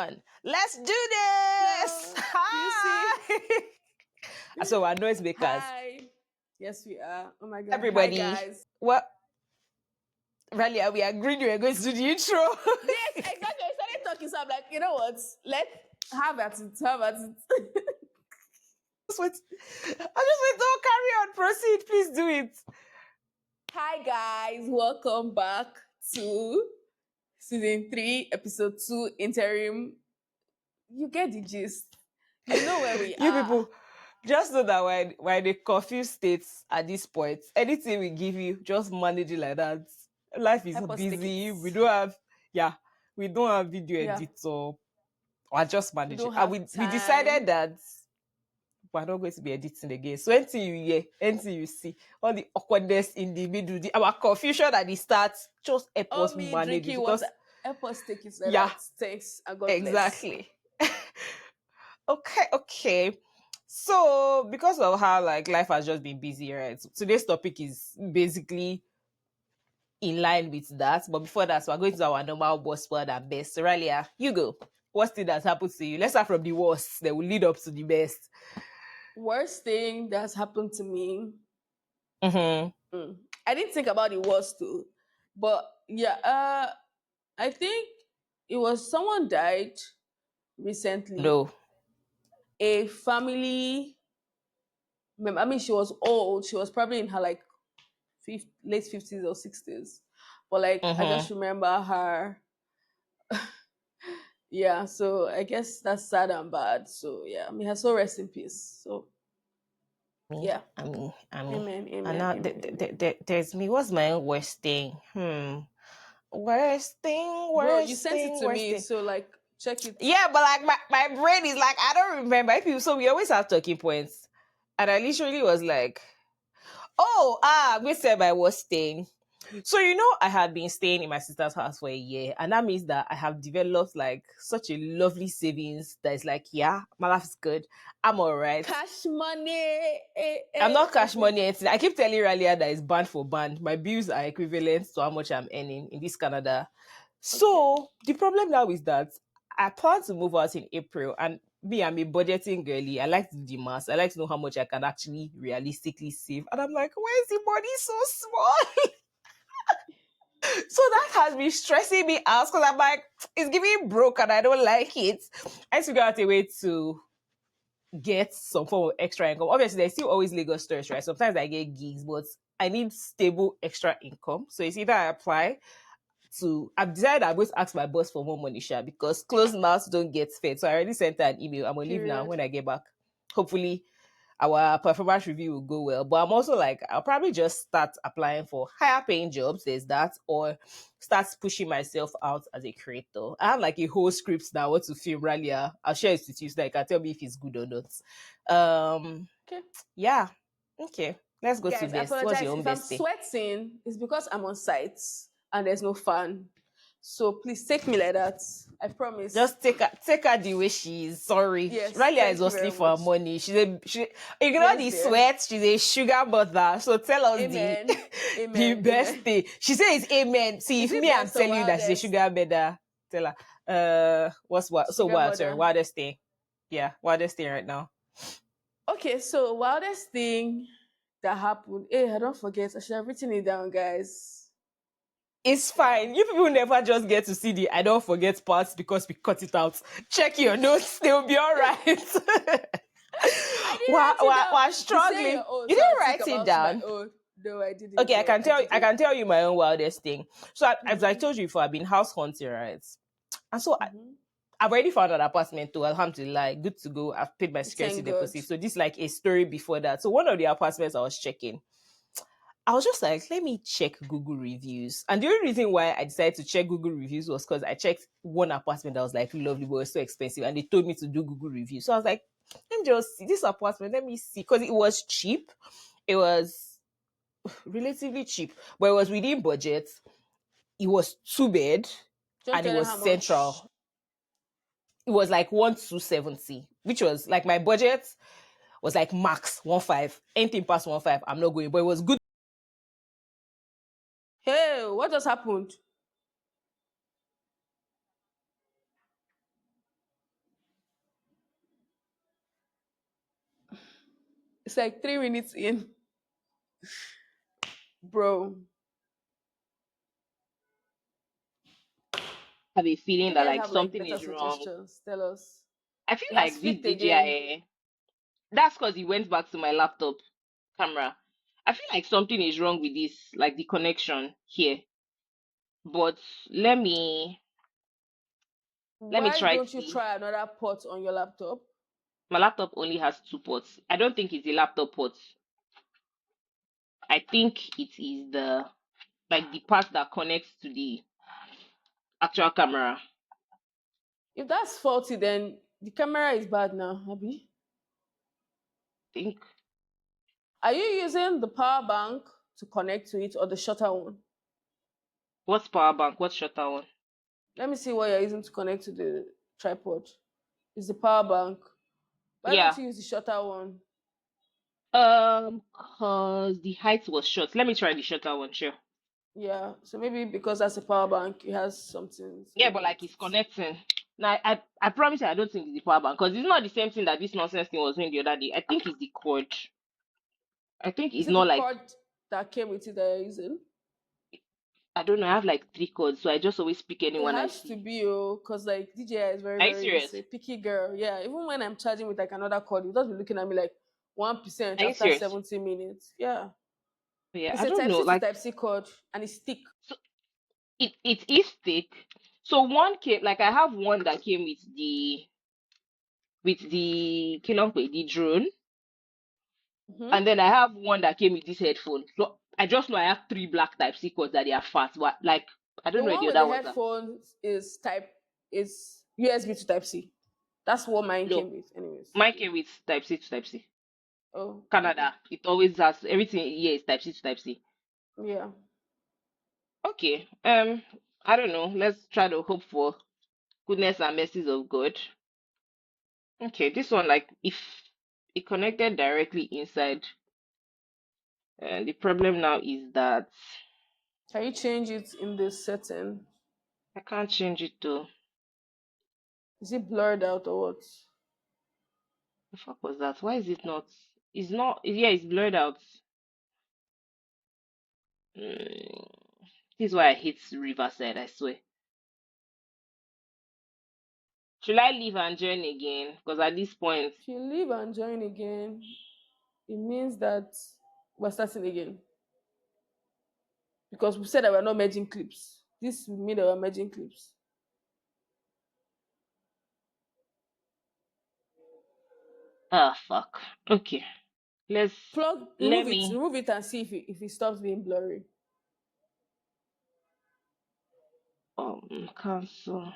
one. Let's do this. Do you see? Hi. So we're noise makers. Hi. Yes, we are. Oh my God. Everybody. Hi, guys. Well, really, we agreed we were going to do the intro. Yes, exactly. I started talking, so I'm like, you know what? Let's have at it. Have at it. just wait. Don't carry on. Proceed. Please do it. Hi, guys. Welcome back to season 3, episode 2, Interim. You get the gist. You know where we You are. people, just know that we're in the confused states at this point. Anything we give you, just manage it like that. Life is Help us take busy. it. We don't have video Yeah. editor. Or just We manage it. don't And have we time. decided that we're not going to be editing again. So anything you hear, anything you see, all the awkwardness in the middle, our confusion at the start, just help Oh, us me manage it. drinking Because water. Help us take it like yeah, that. Thanks. And God bless. exactly. Okay. So because of how like life has just been busy, right? So today's topic is basically in line with that. But before that, so we're going to our normal worst, word and best. So Ralia, you go. Worst thing that's happened to you? Let's start from the worst. That will lead up to the best. Worst thing that's happened to me. Mm-hmm. I didn't think about the worst too, but yeah, I think it was someone died recently. No. A family. I mean, she was old. She was probably in her like late 50s or 60s, but like I just Mm-hmm. remember her. Yeah, so I guess that's sad and bad. So yeah, I mean, her soul rest in peace. So yeah, I mean. amen, And amen, now amen, amen. there's me. What's my own worst thing? Worst thing, Bro, you worst sent it thing, to worst me, thing. so like check it. Yeah, but like my brain is like, I don't remember. So we always have talking points. And I literally was like, we said my worst thing. So I had been staying in my sister's house for a year, and that means that I have developed like such a lovely savings that is like, yeah, my life is good. I'm all right. Cash money. I'm not cash money anything. I keep telling Ralia that it's band for band. My bills are equivalent to how much I'm earning in this Canada. So the problem now is that I plan to move out in April, and me, I'm a budgeting girly. I like to do the math. I like to know how much I can actually realistically save. And I'm like, why is the money so small? So that has been stressing me out because I'm like, it's giving broke and I don't like it. I have to figure out a way to get some form of extra income. Obviously, there's still always legal stress, right? Sometimes I get gigs, but I need stable extra income. So it's either I apply I've decided I'm going to ask my boss for more money, because closed mouths don't get fed. So I already sent her an email. I'm going to leave now. Period. When I get back, hopefully our performance review will go well. But I'm also like, I'll probably just start applying for higher paying jobs. There's that, or start pushing myself out as a creator. I have like a whole script that I want to film earlier. I'll share it with you so that you can tell me if it's good or not. Okay. Yeah. Okay. Let's go to Guys, I best. What's your apologize. own If I'm best thing? sweating, it's because I'm on site and there's no fan. So please take me like that. I promise. Just take her the way she is. Sorry, Yes, Ralia is thank you hustling very for her much. money. She ignore Yes, the dear. sweat. She's a sugar mother. So tell us Amen. the Amen. best Amen. thing. She says amen. See, Is if it me I'm best or telling you that she's a wildest? sugar mother, tell her. What's what? So Sugar what? Sorry, mother. wildest thing. Yeah, wildest thing right now. Okay, so wildest thing that happened. Hey, I don't forget. I should have written it down, guys. It's fine. You people never just get to see the I don't forget parts because we cut it out. Check your notes; they'll be all right. I didn't write it down. We're You say struggling. your own, You so didn't I'll think write it about my down. own. No, I didn't. Okay, I No, can I tell you. I didn't. can tell you my own wildest thing. So, as I told you before, I've been house hunting, right? And so I've already found an apartment too. Alhamdulillah, good to go. I've paid my security Thank God. deposit. So this is like a story before that. So one of the apartments I was checking, I was just like, let me check Google reviews. And the only reason why I decided to check Google reviews was because I checked one apartment that was like lovely, but it was so expensive. And they told me to do Google reviews. So I was like, let me just see this apartment. Let me see. Because it was cheap. It was relatively cheap, but it was within budget. It was 2 bed Don't and it tell them was how much. central. It was like 1,270, which was like my budget was like max 1.5. Anything past 1.5, I'm not going. But it was good. Hey, what just happened? It's like 3 minutes in, bro. I have a feeling You that guys like have like something better is wrong. suggestions. Tell us. I feel It has like this flicked again. DJI, that's because he went back to my laptop camera. I feel like something is wrong with this, like the connection here. But let me let me Why try don't you see. try another port on your laptop? My laptop only has two ports. I don't think it's the laptop port. I think it is the like the part that connects to the actual camera. If that's faulty, then the camera is bad now, Abby. I think Are you using the power bank to connect to it or the shorter one? what's power bank? What's shorter one? Let me see what you're using to connect to the tripod. It's the power bank. Why don't Yeah. you use the shorter one? Cause the height was short. Let me try the shorter one, sure. Yeah, so maybe because that's a power bank, it has something Yeah, going but on like with it's it. connecting. Now, I promise you, I don't think it's the power bank because it's not the same thing that this nonsense thing was doing the other day. I think it's the cord. I think Is it's it the not like cord that came with it that you're using? I don't know. I have like three cords, so I just always pick It anyone I has to see. be, oh, because like DJI is very, Are you very serious? this picky girl. Yeah, even when I'm charging with like another cord, you just be looking at me like 1% Are you after serious? 70 minutes. Yeah, Yeah, it's I a don't Type know. C to Like Type C cord and it's thick. so it is thick. So one came like I have one that came with the Kinokwe, the drone, Hmm. and then I have one that came with this headphone. So I just know I have three black type C cords that they are fat. But like I The don't know where one the with the other ones are. headphones is USB to Type C. That's what mine No, came with, anyways. mine came with type C to type C. Oh, okay. Canada. It always has everything here is type C to type C. Yeah. Okay. I don't know. Let's try to hope for goodness and mercies of God. Okay, this one like if it connected directly inside, the problem now is that Can you change it in this setting? I can't change it to Is it blurred out or what? the fuck was that? Why is it not? It's not. Yeah, it's blurred out. This is why I hate Riverside. I swear. Should I leave and join again? Because at this point, If you leave and join again, it means that we're starting again. Because we said that we're not merging clips. This will mean that we're merging clips. ah fuck. Okay, let's Plug, let me remove it and see if it stops being blurry. cancel.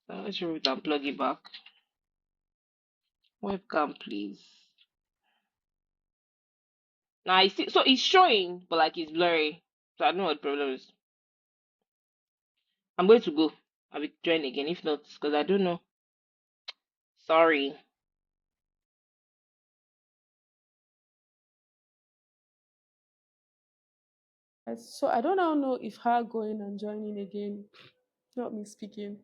Let's remove it and plug it back. Webcam, please. Now I see. So it's showing, but like it's blurry. So I don't know what the problem is. I'm going to go. I'll be joining again. If not, because I don't know. Sorry. So I don't now know if her going and joining again, not me speaking,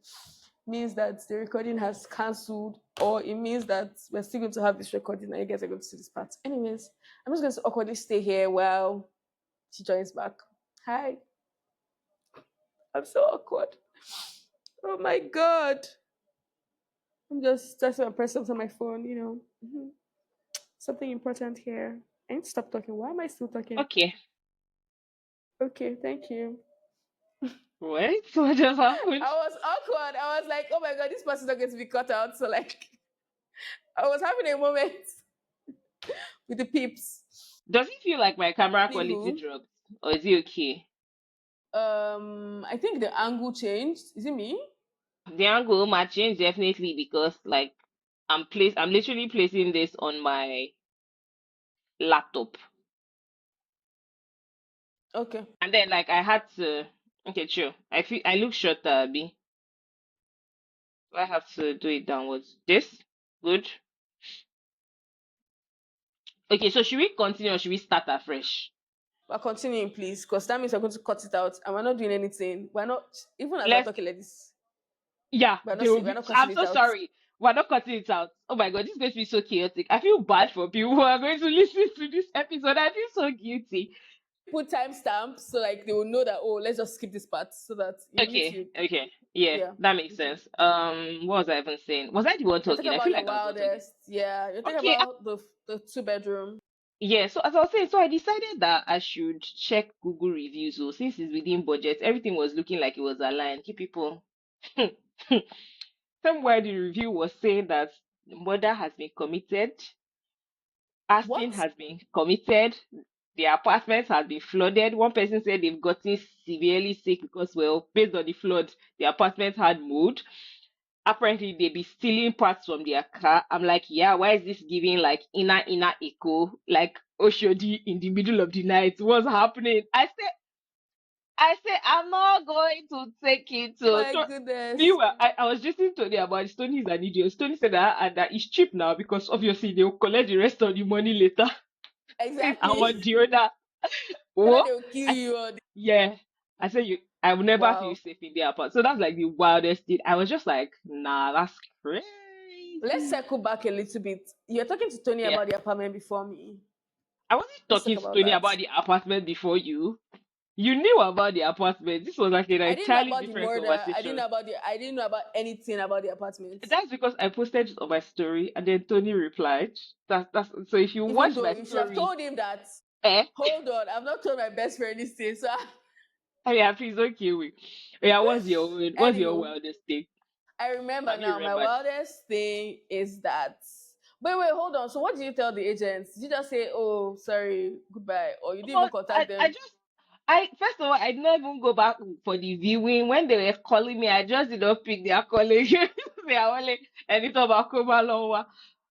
means that the recording has cancelled or it means that we're still going to have this recording and you guys are going to see this part. Anyways, I'm just going to awkwardly stay here while she joins back. Hi. I'm so awkward. Oh my god. I'm just stressing my press on my phone, you know. Something important here. I need to stop talking. Why am I still talking? Okay. Okay, thank you. Wait. What just happened? I was awkward. I was like, oh my god, this person's not going to be cut out. So like I was having a moment with the peeps. Does it feel like my camera quality Anywho, dropped, or is it okay? I think the angle changed. Is it me? The angle might change definitely because like I'm literally placing this on my laptop, Okay. and then like I had to. Okay, sure. I look shorter, B. So I have to do it downwards. This good. Okay, so should we continue or should we start afresh? We're continuing, please, because that means we're going to cut it out and we're not doing anything. We're not, even as we're Let's talking like this. Yeah, they will We're be. not cutting I'm it so out. sorry. We're not cutting it out. Oh my god, this is going to be so chaotic. I feel bad for people who are going to listen to this episode. I feel so guilty. Put timestamps so like they will know that, oh, let's just skip this part so that in Okay, YouTube. okay. Yeah, Yeah. that makes Okay. sense. What was I even saying? Was I the one You're talking talking? I about feel your like I was the one talking. wildest. Yeah. You're talking Okay, about the two bedroom. yeah, so as I was saying, so I decided that I should check Google reviews. So since it's within budget, everything was looking like it was aligned. Keep people. Somewhere the review was saying that murder has been committed, arson What? has been committed, the apartment has been flooded. One person said they've gotten severely sick because, well, based on the flood, the apartment had mold. Apparently, they be stealing parts from their car. I'm like, yeah, why is this giving like inner echo, like Oshodi in the middle of the night? What's happening? I say, I'm not going to take it. My goodness. Meanwhile, I was listening to Tony about it. Tony is an idiot. Tony said that, and that it's cheap now because obviously they'll collect the rest of the money later. Since I Exactly. want the owner. Whether Oh, they will kill I, you or yeah. I said I will never feel wow. safe in the apartment. So that's like the wildest thing. I was just like, nah, that's Let's crazy. circle back a little bit. You're talking to Tony Yeah. about the apartment before me. I wasn't Let's talk talking to about Tony that. about the apartment before you. You knew about the apartment. This was like an I didn't know entirely about the different murder. conversation. I didn't know about anything about the apartment. That's because I posted it on my story and then Tony replied. That's so if you Even watch though my you should have story, told him that, eh? hold on, I've not told my best friend this thing. So I mean, please don't kill me. Yeah, what's your anywho, wildest thing? I remember Have you now. My remembered? wildest thing is that. Wait, hold on. So what did you tell the agents? Did you just say, "Oh, sorry, goodbye," or you didn't even But contact I them? just I first of all I did not even go back for the viewing when they were calling me. I just did not pick their calling. They are only anything about Kumalowa.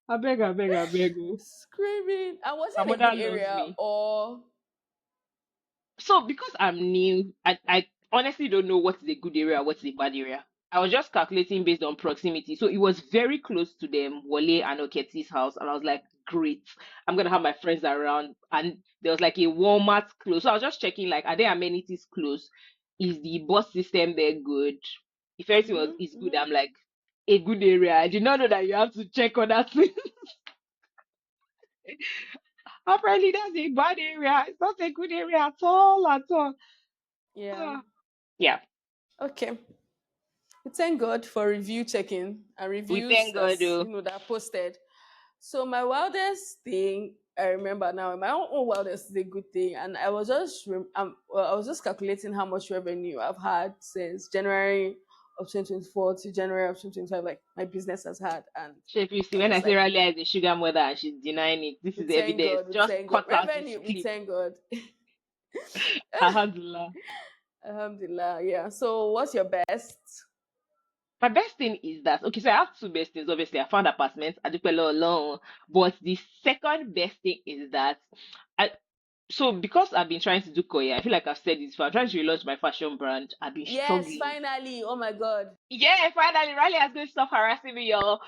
I beg. Oh. Screaming. And was My it in a mother good loves area me. or? So because I'm new, I honestly don't know what is a good area, what's a bad area. I was just calculating based on proximity. So it was very close to them, Wale and Oketi's house. And I was like, great. I'm gonna have my friends around. And there was like a Walmart close. So I was just checking like, are there amenities close? Is the bus system there good? If everything was Mm-hmm, is good, mm-hmm. I'm like, a good area. I did not know that you have to check on that thing. Apparently that's a bad area. It's not a good area at all, at all. Yeah. Ah. Yeah. Okay. We thank God for review checking and We reviews thank God, that's though. that are posted. So my wildest thing I remember now, my own wildest is a good thing, and I was just I was just calculating how much revenue I've had since January of 2024 to January of 2025. Like my business has had, and Chef, you see, I was when I just say like, Ralia is a sugar mother and she's denying it, this we is thank evidence. God, we Just thank God, cut out this revenue, we clip. thank God. Alhamdulillah. Alhamdulillah. Yeah. So what's your best? My best thing is that, okay, so I have two best things. Obviously, I found apartments, I do alone. But the second best thing is that I, so because I've been trying to do Korea, I feel like I've said this before. I'm trying to relaunch my fashion brand. I've been Yes, struggling. finally. Oh my God. Yeah, finally, Riley has going to stop harassing me, y'all.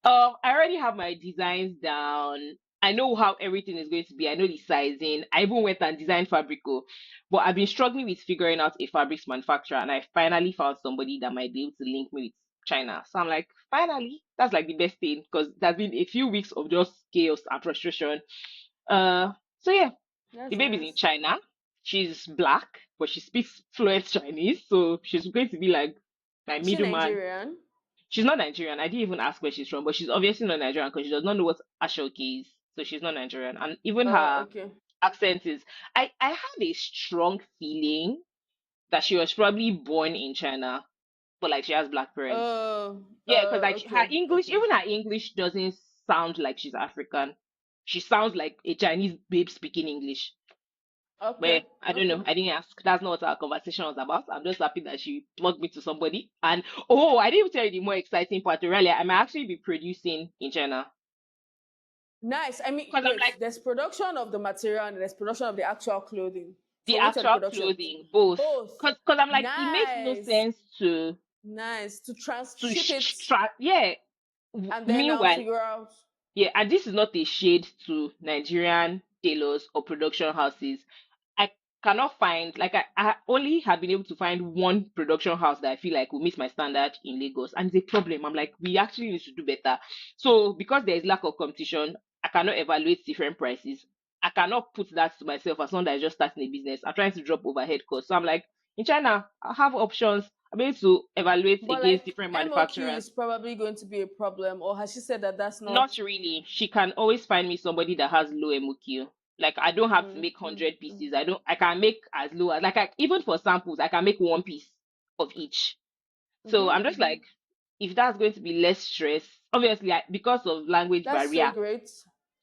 I already have my designs down. I know how everything is going to be. I know the sizing. I even went and designed Fabrico, but I've been struggling with figuring out a fabrics manufacturer, and I finally found somebody that might be able to link me with China. So I'm like, finally, that's like the best thing because there's been a few weeks of just chaos and frustration. So yeah, the That's baby's in nice. China. She's black, but she speaks fluent Chinese, so she's going to be like my Is she middleman. Nigerian? She's not Nigerian. I didn't even ask where she's from, but she's obviously not Nigerian because she does not know what Ashoke is. So she's not Nigerian. And even her Okay. accent is. I had a strong feeling that she was probably born in China, but like she has black parents. Yeah, because like her Okay. English, Okay. even her English doesn't sound like she's African. She sounds like a Chinese babe speaking English. Okay. But I don't know. Okay. I didn't ask. That's not what our conversation was about. I'm just happy that she plugged me to somebody. And oh, I didn't even tell you the more exciting part. Really, I might actually be producing in China. Nice. I mean, Because I'm wait, like there's production of the material and there's production of the actual clothing. the So which are the actual production? clothing, both. Both. Because I'm like, it makes no Nice. sense to Nice. To transship it yeah. and then I'll Meanwhile, figure out. yeah, and this is not a shade to Nigerian tailors or production houses. I cannot find, like, I only have been able to find one production house that I feel like will meet my standard in Lagos, and it's a problem. I'm like, we actually need to do better. So because there is lack of competition, I cannot evaluate different prices. I cannot put that to myself as someone that is just starting a business. I'm trying to drop overhead costs. So I'm like, in China, I have options. I'm able to evaluate But against like different MOQ manufacturers. is probably going to be a problem, or has she said that that's not? Not really. She can always find me somebody that has low MOQ. Like, I don't have to Mm, make mm, 100 mm. pieces. I can make as low as, like, even for samples, I can make one piece of each. So I'm just Mm-hmm. like, if that's going to be less stress, obviously, because of language That's so barrier, great.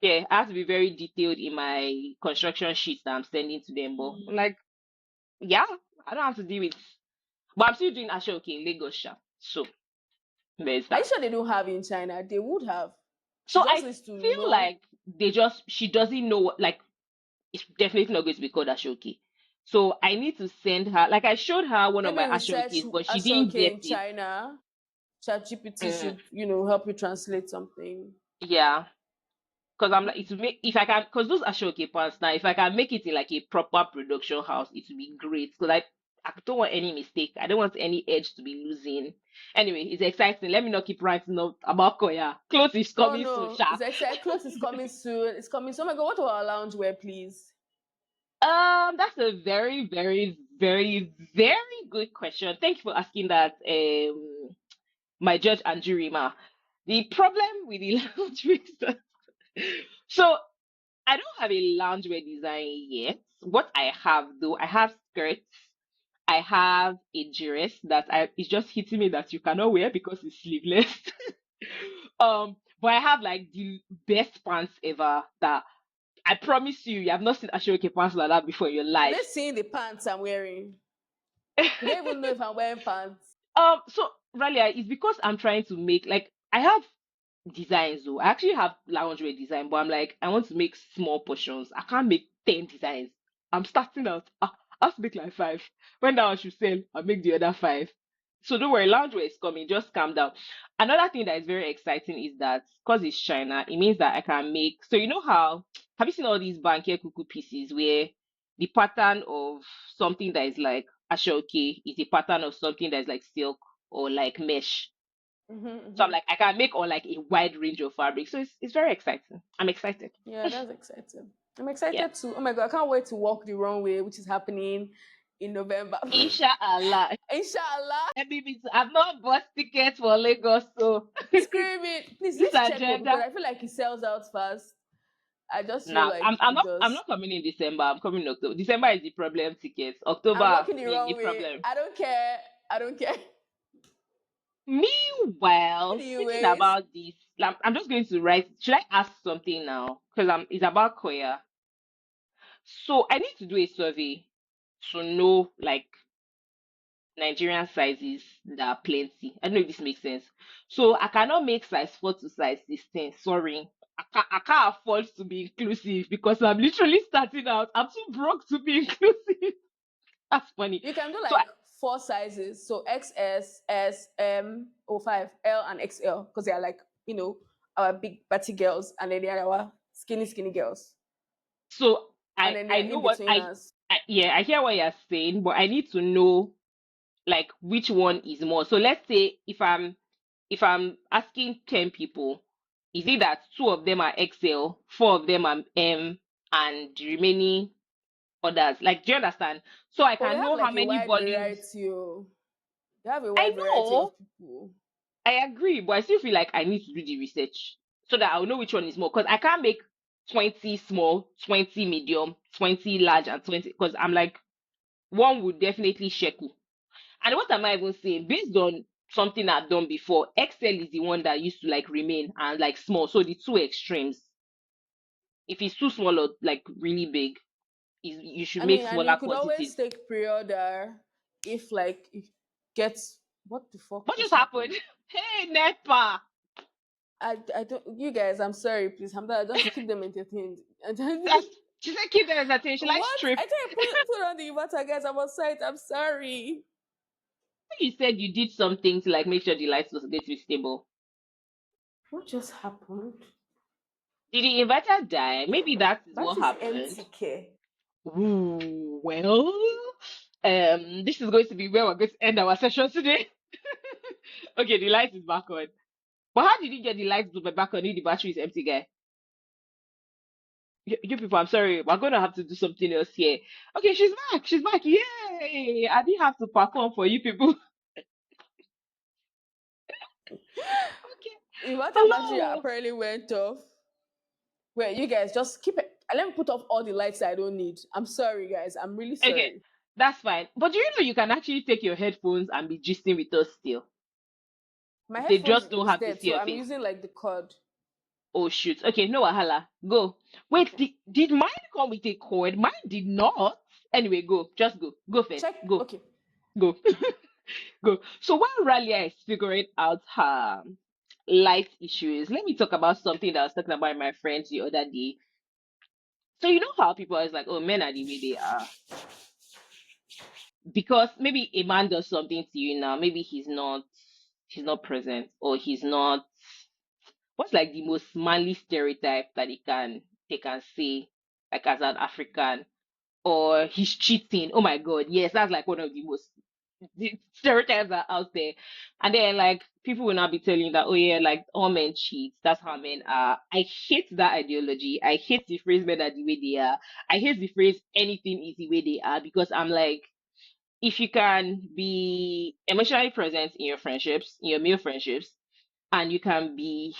yeah, I have to be very detailed in my construction sheets that I'm sending to them. But I'm like, yeah, I don't have to deal with. But I'm still doing Ashoke in Lagos, sha. So there's Are you that. sure they don't have in China? They would have. She So just I needs to feel know. like she doesn't know what, like, it's definitely not going to be called Ashoke. So I need to send her, like, I showed her one of Maybe my research Ashokes, but she didn't Ashoke get in it. China. ChatGPT Mm, should, help you translate something. yeah, because I'm like, Mhm. it would make, if I can, because those Ashoke pants now, if I can make it in like a proper production house, it would be great. Because I don't want any mistake. I don't want any edge to be losing. Anyway, it's exciting. Let me not keep writing up about Koya. Clothes is Oh coming soon, no, sha. it's exciting. Clothes is coming soon. It's coming soon. Oh my god, what about our loungewear, please? That's a very, very, very, very good question. Thank you for asking that. My judge and jury ma. The problem with the loungewear is that, so I don't have a loungewear design yet. What I have though, I have skirts, I have a dress that I it's just hitting me that you cannot wear because it's sleeveless. But I have like the best pants ever that I promise you, you have not seen Ashoke pants like that before in your Are life. they seeing the pants I'm wearing? Do they even know if I'm wearing pants? So Ralia, it's because I'm trying to make, like, I have designs though. I actually have lingerie design, but I'm like, I want to make small portions. I can't make 10 designs. I'm starting out. I have to make like five. When that one should sell, I'll make the other five. So don't worry, lingerie is coming. Just calm down. Another thing that is very exciting is that because it's China, it means that I can make. So you know how have you seen all these banker cuckoo pieces where the pattern of something that is like ashoke is a pattern of something that is like silk or like mesh. Mm-hmm, So I'm mm-hmm. like, I can make on like a wide range of fabrics. So it's very exciting. I'm excited. Yeah, that's exciting. I'm Yeah. excited too. Oh my god, I can't wait to walk the runway, which is happening in November. Inshallah. Inshallah. Let me be, I've not bought tickets for Lagos, so Screaming. Please this let's check up because agenda. I feel like it sells out fast. I just feel Nah, like I'm it I'm does. not coming in December. I'm coming in October. December is the problem tickets. I'm October walking the is the wrong way. problem. I don't care. I don't care. Meanwhile, speaking Anyways, about this, I'm just going to write. Should I ask something now? Because it's about Koya. So I need to do a survey to know like Nigerian sizes that are plenty. I don't know if this makes sense. So I cannot make size 4 to size 16. Sorry. I can't afford to be inclusive because I'm literally starting out. I'm too broke to be inclusive. That's funny. you can do So like four sizes. So XS, S, M, O5, L, and XL because they are like, our big batty girls and then they are our skinny, skinny girls. so And I then they I are know in what between us. yeah, I hear what you're saying, but I need to know like which one is more. So let's say if I'm asking 10 people, is it that two of them are XL, four of them are M, and the remaining others? Like, do you understand? So I But we can have know how like a many wide volumes. variety. Oh. We have a I wide variety know, of people. I agree, but I still feel like I need to do the research so that I'll know which one is more. Because I can't make 20 small, 20 medium, 20 large, and 20. Because I'm like, one would definitely shekel. And what am I even saying? Based on something I've done before, XL is the one that used to like remain and like small. So the two extremes. If it's too small or like really big, you should I make mean, and you smaller could always quantities. take pre-order if like it gets what the fuck What just just happened? happened. Hey, Nepa! I don't. You guys, I'm sorry. Please, Hamza, just keep them entertained. That's, she said keep them entertained. She like What? strip. I tried to put on the inverter, guys. I'm on site. I'm sorry. You said you did something to like make sure the lights was going to be stable. What just happened? Did the inverter die? Maybe that is That what is happened. empty care. Ooh, well, this is going to be where we're going to end our session today. Okay, the light is back on. But how did you get the lights to be back on if the battery is empty, guy? You people, I'm sorry, we're gonna have to do something else here. Okay, she's back. She's back. Yay! I didn't have to perform for you people. Okay. The water battery Hello. apparently went off. Wait, you guys just keep it. Let me put off all the lights I don't need. I'm sorry, guys. I'm really Okay, sorry. that's fine. But do you know you can actually take your headphones and be gisting with us still? My They headphones just don't is have to dead, see so your I'm face. using like the cord. Oh shoot. Okay, no wahala. Go. Wait, did mine come with a cord? Mine did not. Anyway, go. Just go. Go first. Check. Go. Okay. Go. Go. So while Ralia is figuring out her light issues, let me talk about something that I was talking about with my friends the other day. So you know how people are like, oh, men are the way they are. Because maybe a man does something to you now, maybe he's not present, or he's not, what's like the most manly stereotype that they can say, like as an African, or he's cheating. Oh my god, yes, that's like one of the most the stereotypes are out there. And then like people will not be telling you that, oh yeah, like all men cheat, that's how men are. I hate that ideology. I hate the phrase men are the way they are. I hate the phrase anything is the way they are, because I'm like, if you can be emotionally present in your friendships, in your male friendships, and you can be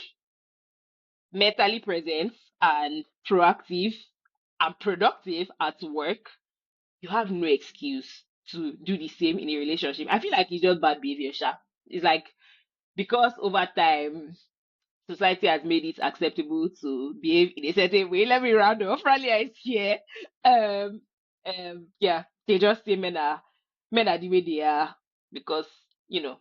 mentally present and proactive and productive at work, you have no excuse to do the same in a relationship. I feel like it's just bad behavior, sha. It's like, because over time society has made it acceptable to behave in a certain way. Let me round off. Ralia is here. Yeah, they just say men are the way they are, because you know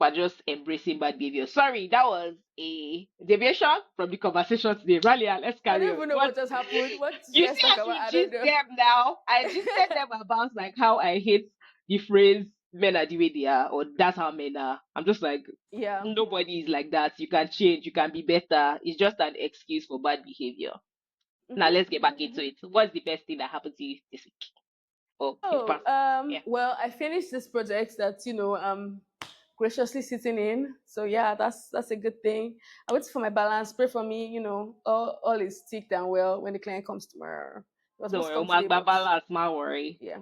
we're just embracing bad behavior. Sorry, that was a deviation from the conversation today. Ralia, let's I carry don't on. even know What what just happened. What did you you guys see, talk I about? should I don't gist know. them now. I gisted them about like how I hate the phrase "men are the way they are" or "that's how men are." I'm just like, Yeah. nobody is like that. You can change. You can be better. It's just an excuse for bad behavior. Now let's get back into it. What's the best thing that happened to you this week or in the Oh, past? Yeah. well, I finished this project that I'm graciously sitting in. So yeah, that's a good thing. I wait for my balance. Pray for me. All is ticked and well when the client comes tomorrow. It was Don't supposed to worry, come today, Umar but Babala, small worry. yeah.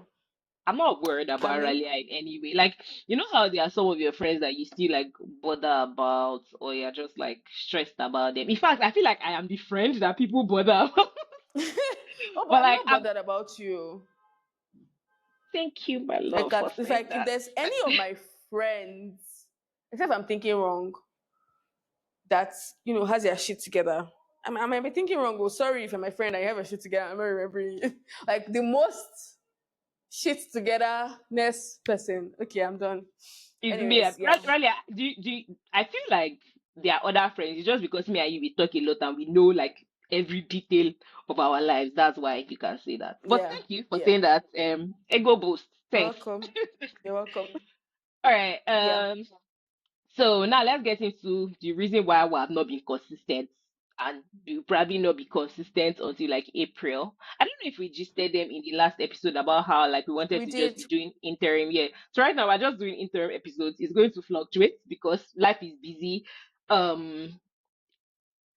I'm not worried about Ami. Ralia in any way. Like, you know how there are some of your friends that you still like bother about, or you're just like stressed about them. In fact, I feel like I am the friend that people bother about. Oh, but But I'm like, not bothered about you. thank you, my Like, love, for it's saying like if that. there's any of my friends, except I'm thinking wrong, that has their shit together. I might be thinking wrong. Oh, sorry if I'm my friend. I have a shit together. I'm not remembering. Like the most shit togetherness person. Okay, I'm done. It's me. Anyways, yeah, Ralia, I feel like there are other friends. It's just because me and you we talk a lot and we know like every detail of our lives. That's why you can say that. But yeah, thank you for yeah. saying that. Ego boost. You're Thanks. welcome. You're welcome. All right. Yeah, So now let's get into the reason why we have not been consistent, and we'll probably not be consistent until like April. I don't know if we just said them in the last episode about how like we wanted we to just did. be doing interim. Yeah. So right now we're just doing interim episodes. It's going to fluctuate because life is busy. Um,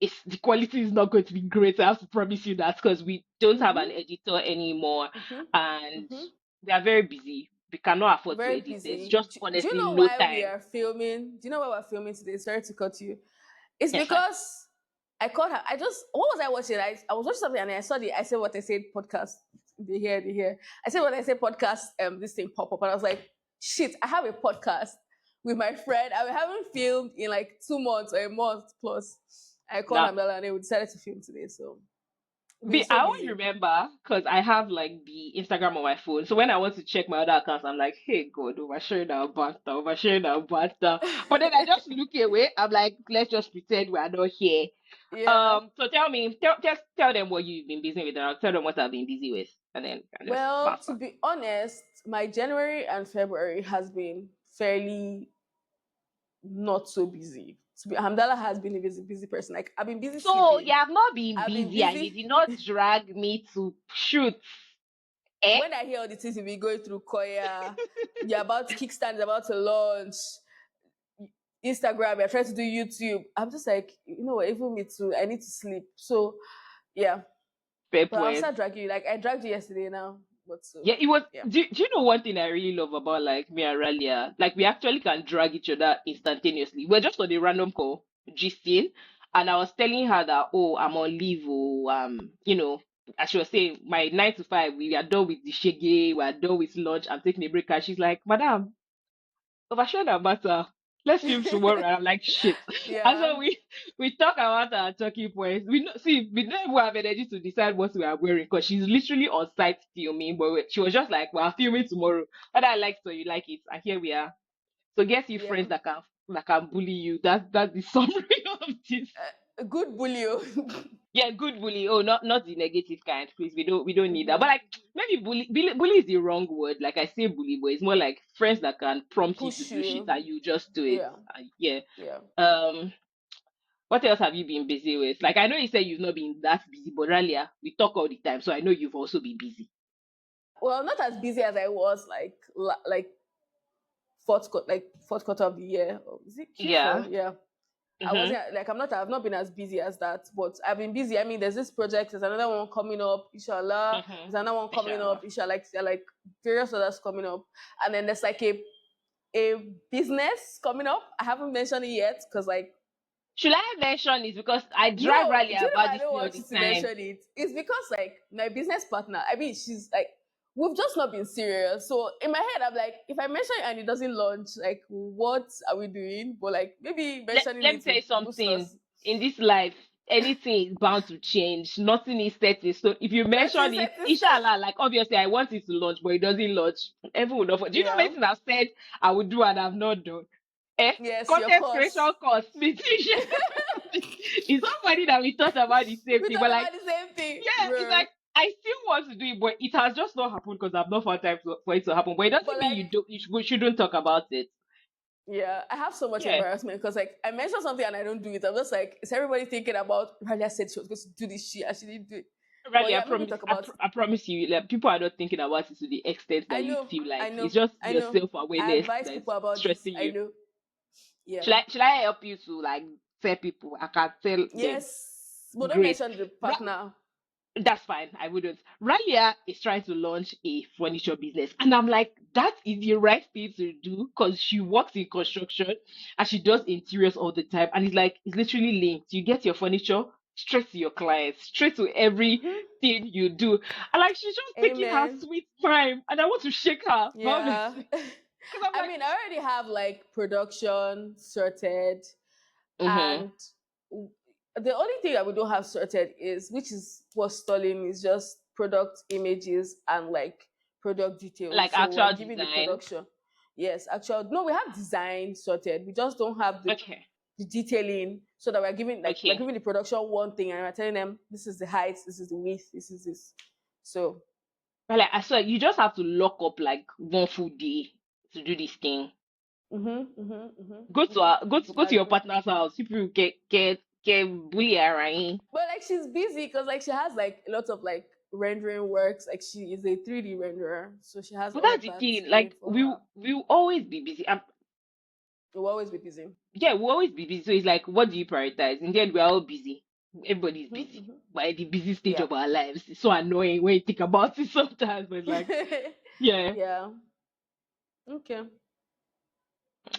it's the quality is not going to be great. I have to promise you that, because we don't have an Mhm. editor anymore, Mhm. and Mhm. we are very busy. We cannot afford to Very edit. There's busy. just Do you honestly know no why we time. are filming? Do you know why we're filming today? Sorry to cut you. It's Yes, fine. because I called her. What was I watching? I was watching something and I saw I said what I said podcast. They hear. I said what I said podcast, this thing pop up. And I was like, shit, I have a podcast with my friend. I haven't filmed in like 2 months or a month plus. I called Now, Amela and we decided to film today. So we've been I so always busy. remember because I have like the Instagram on my phone. So when I want to check my other accounts, I'm like, hey God, oversharing our banter, oversharing our banter. But then I just look away. I'm like, let's just pretend we're not here. Yeah. So just tell them what you've been busy with, and I'll tell them what I've been busy with, and then I just Well, pass to on. be honest, my January and February has been fairly not so busy. Hamdallah has been a busy person. Like I've been busy So you sleeping. have not been I've been busy, and you busy. did not drag me to shoot. Eh? when I hear all the things you've been going through, Koya, you're about Kickstand is about to launch, Instagram, you're trying to do YouTube. I'm just like, you know what, even me too, I need to sleep. So yeah. Fair But I'll point. start dragging you. Like I dragged you yesterday now. But so Yeah, it was. yeah. Do you know one thing I really love about like me and Ralia? Like we actually can drag each other instantaneously. We're just on a random call, gisting, and I was telling her that oh I'm on leave, oh as she was saying my 9 to 5 we are done with the shege, we are done with lunch. I'm taking a break, and she's like, Madam, oversharing and banter. Let's film tomorrow. I'm like, shit. And Yeah. so we talk about our talking points. We don't even have energy to decide what we are wearing because she's literally on site filming. But she was just like, we're filming tomorrow. Whether I like it or you like it, and here we are. So get you Yeah. friends that can bully you. That's the summary of this. A good bully. Oh. Yeah, good bully. Oh, not the negative kind, please. We don't need that. But Mhm. like maybe bully is the wrong word. Like I say bully, but it's more like friends that can prompt you to Push do shit you. and you just do it. Yeah. Yeah. Yeah. Um, what else have you been busy with? Like I know you said you've not been that busy, but earlier we talk all the time, so I know you've also been busy. Well, not as busy as I was like fourth quarter of the year. Oh, is it Yeah. Q4? Yeah. I Mhm. wasn't like I've not been as busy as that, but I've been busy. I mean, there's this project, there's another one coming up, inshallah. Mhm. There's another one coming Inshallah. up, inshallah. Like various others coming up, and then there's like a business coming up. I haven't mentioned it yet because like Should I mention it because I drive no, rally do you know about why I this don't thing all want the you to time. mention it? It's because like my business partner, I mean, she's like, we've just not been serious. So in my head, I'm like, if I mention it and it doesn't launch, like, what are we doing? But like, maybe mentioning Let me it tell you would boost something. us. In this life, anything is bound to change. Nothing is certain. So if you That mention is it, set in stone. inshallah, like obviously I want it to launch, but it doesn't launch. Everyone will know. Do you know Yeah. anything I've said I would do and I've not done? Eh? Yes, your Content creation course. cost me. It's so funny that we thought about the same We thing, but thought like, about the same thing, yeah, it's bro. like I still want to do it, but it has just not happened because I've not found time for it to happen. But it doesn't But mean like, shouldn't talk about it. yeah, I have so much Yeah. embarrassment because like I mentioned something and I don't do it. I'm just like, is everybody thinking about Ralia said she was going to do this shit and she didn't do it. But Really, yeah, maybe talk about it. I promise you, like people are not thinking about it to the extent I that you'd know, feel I like. It's know, just I your know. self I awareness advise that is people about this. stressing I you. know. Yeah. Should I help you to like tell people? I can tell them. Yes. But don't Great. mention the partner. That's fine. I wouldn't. Ralia is trying to launch a furniture business. And I'm like, that is the right thing to do because she works in construction and she does interiors all the time. And it's like, it's literally linked. You get your furniture straight to your clients, straight to everything Hmm. you do. And like, she's just taking her Amen. sweet time. And I want to shake her, Yeah. honestly. Because I'm I like, mean, I already have like production sorted, mm-hmm. and the only thing that we don't have sorted is, which is what's stalling, is just product images and like product details. Like So we're actual giving the design. production. Yes, actual. No, we have design sorted. We just don't have Okay. the detailing, so that we're Okay. giving the production one thing and we're telling them this is the height, this is the width, this is this. So But like, I swear, you just have to lock up like one full day to do this thing. Go to I your agree. partner's house. People get bully right. But like she's busy because like she has like a lot of like rendering works. Like she is a 3D renderer, so she has But all that's of the that thing. going Like for her. we'll always be busy. We'll always be busy. Yeah, we'll always be busy. So it's like, what do you prioritize? In the end, we're all busy. Everybody's Hmm. busy. We're at the busy stage Yeah. of our lives. It's so annoying when you think about it sometimes. But it's like, yeah. Yeah. Okay.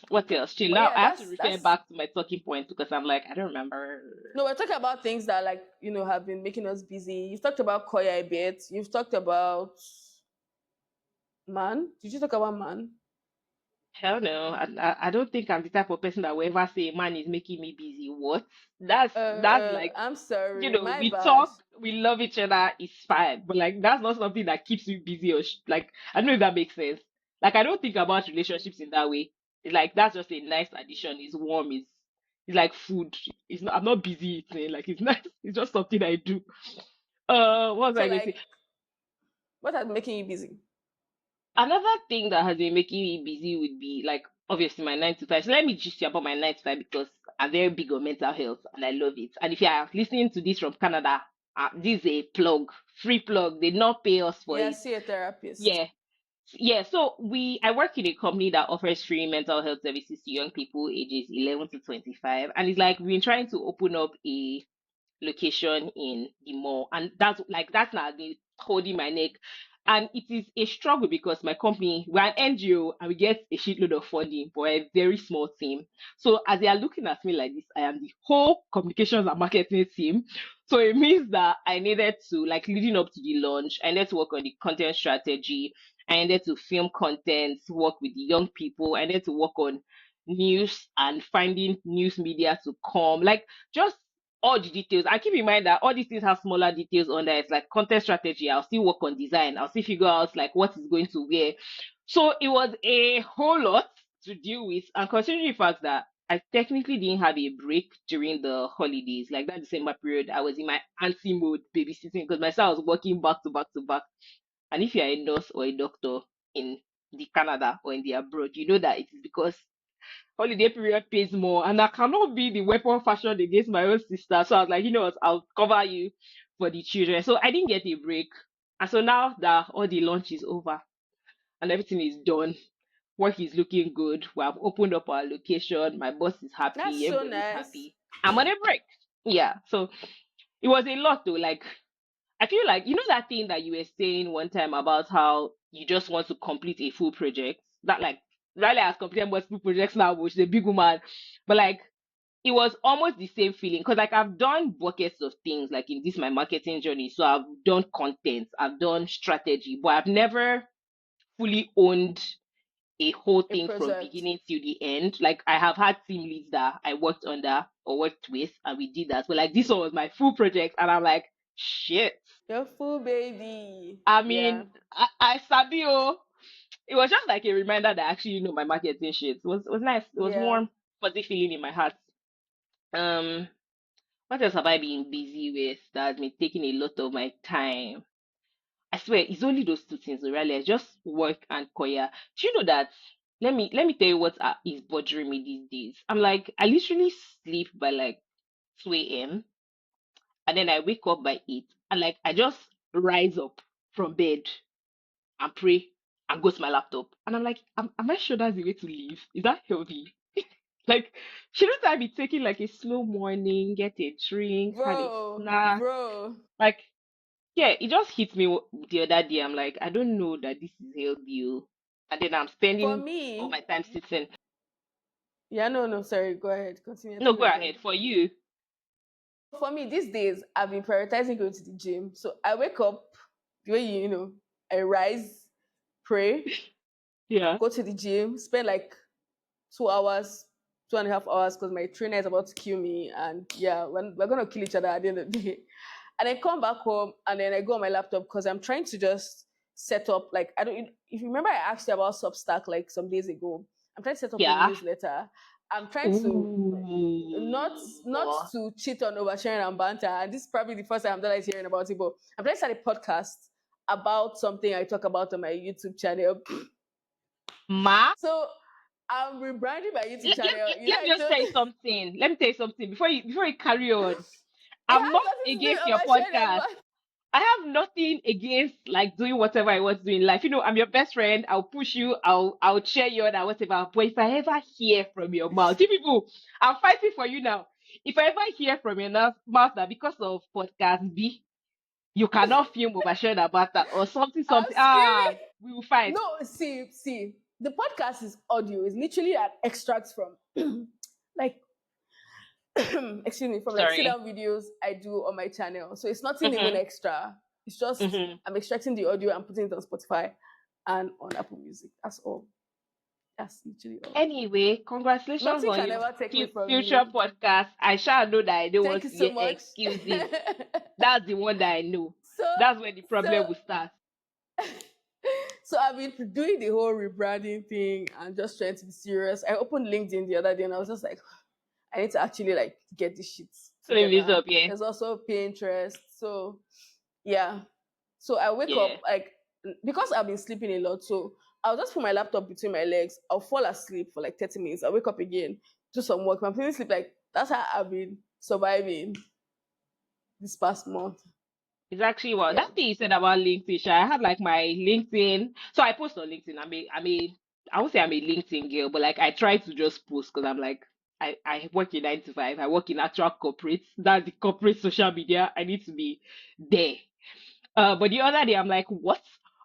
What Okay. else? Chill. But Now yeah, I have to refer that's back to my talking points because I'm like, I don't remember. no. We're talking about things that like have been making us busy. You've talked about Koya a bit. You've talked about man. Did you talk about man? Hell no. I don't think I'm the type of person that will ever say man is making me busy. What? That's like, I'm sorry. My we bad. talk, we love each other, it's fine. But like that's not something that keeps me busy or like I don't know if that makes sense. Like I don't think about relationships in that way. It's like that's just a nice addition. It's warm. It's like food. It's not. I'm not busy eating. Like it's nice. It's just something I do. What was So I going to say? like, what is making you busy? Another thing that has been making me busy would be like obviously my 9 to 5. So let me just you about my 9 to 5 because I'm very big on mental health and I love it. And if you are listening to this from Canada, this is a plug, free plug. They did not pay us for Yeah, it. see a therapist. Yeah. Yeah, so I work in a company that offers free mental health services to young people ages 11 to 25, and it's like we've been trying to open up a location in the mall, and that's not been holding my neck. And it is a struggle because my company, we're an NGO and we get a shitload of funding, but we're a very small team. So as they are looking at me like this, I am the whole communications and marketing team. So it means that I needed to, like, leading up to the launch, I needed to work on the content strategy. I needed to film content, work with the young people. I needed to work on news and finding news media to come. Like, just all the details. I keep in mind that all these things have smaller details on there. It's like content strategy. I'll still work on design. I'll still figure out like what is going to wear. So it was a whole lot to deal with. And considering the fact that I technically didn't have a break during the holidays, like that December period, I was in my anti mode babysitting because my son was working back to back to back. And if you're a nurse or a doctor in the Canada or in the abroad, you know that it is because holiday period pays more, and I cannot be the weapon fashioned against my own sister. So I was like, you know what, I'll cover you for the children. So I didn't get a break. And so now that all the lunch is over and everything is done, work is looking good. We have opened up our location. My boss is happy. That's so Everybody's nice. happy. I'm on a break. Yeah. So it was a lot though. Like, I feel like, you know, that thing that you were saying one time about how you just want to complete a full project? That, like, Riley has completed multiple projects now, which is a big woman. But, like, it was almost the same feeling because, like, I've done buckets of things, like, in this my marketing journey. So I've done content, I've done strategy, but I've never fully owned a whole A thing from project. beginning to the end. Like, I have had team leads that I worked under or worked with, and we did that. But, like, this one was my full project, and I'm like, shit. Your full baby. I Yeah. mean, I sabi oh. It was just like a reminder that actually, you know, my marketing shit was nice. It was Yeah. warm, fuzzy feeling in my heart. Um, what else have I been busy with that has been taking a lot of my time? I swear, it's only those two things, really. It's just work and Koya. Do you know that? Let me tell you what is bothering me these days. I'm like, I literally sleep by like 2 a.m. and then I wake up by 8, and like I just rise up from bed and pray and go to my laptop. And I'm like, am I sure that's the way to live? Is that healthy? Like, shouldn't I be taking like a slow morning, get a drink, have a Bro. snack? Bro. Like, yeah, it just hit me the other day. I'm like, I don't know that this is healthy. Oh. And then I'm For spending all my me, time sitting. yeah, no, no, sorry. Go ahead. Continue. I No, think go we're ahead. done. For you, For me, these days, I've been prioritizing going to the gym. So I wake up, the way I rise, pray, yeah, go to the gym, spend like 2 hours, 2.5 hours, because my trainer is about to kill me. And yeah, we're going to kill each other at the end of the day. And then come back home and then I go on my laptop because I'm trying to just set up, like, I don't, if you remember, I asked you about Substack like some days ago. I'm trying to set up a yeah. newsletter. I'm trying to not Ooh. not to cheat on oversharing and banter. And this is probably the first time that I'm hearing about it, but I'm trying to start a podcast about something I talk about on my YouTube channel. Ma, So I'm rebranding my YouTube channel. let me I just told tell you something. Let me tell you something before you carry on. it I'm not has nothing to do against with your oversharing and podcast. banter. I have nothing against like doing whatever I want to do in life. You know, I'm your best friend. I'll push you. I'll cheer you on and whatever. But if I ever hear from your mouth, you people, I'm fighting for you now. If I ever hear from your mouth that because of podcast B, you cannot film oversharing about that or something, I'm something. screaming. We will fight. No, see. The podcast is audio. It's literally an extract from like excuse me, from like sit Sorry. down videos I do on my channel. So it's nothing even Mhm. extra. It's just Mhm. I'm extracting the audio and putting it on Spotify and on Apple Music. That's all. That's literally all. Anyway, congratulations Nothing on can your ever take me from future you. podcast. I shall know that I don't Thank want you to so hear much. excuses. That's the one that I know. so That's where the problem so will start. so I've been doing the whole rebranding thing and just trying to be serious. I opened LinkedIn the other day and I was just like, I need to actually like get this shit Clean this together. up, yeah. There's also Pinterest. So yeah. So I wake Yeah. up like because I've been sleeping a lot. So I'll just put my laptop between my legs. I'll fall asleep for like 30 minutes. I'll wake up again, do some work. I'm feeling sleep like that's how I've been surviving this past month. It's actually what Yeah. that thing you said about LinkedIn. I had like my LinkedIn. So I post on LinkedIn. I won't say I'm a LinkedIn girl, but like I try to just post because I'm like, I work in 9 to 5. I work in actual corporates. That's the corporate social media. I need to be there. But the other day I'm like, what?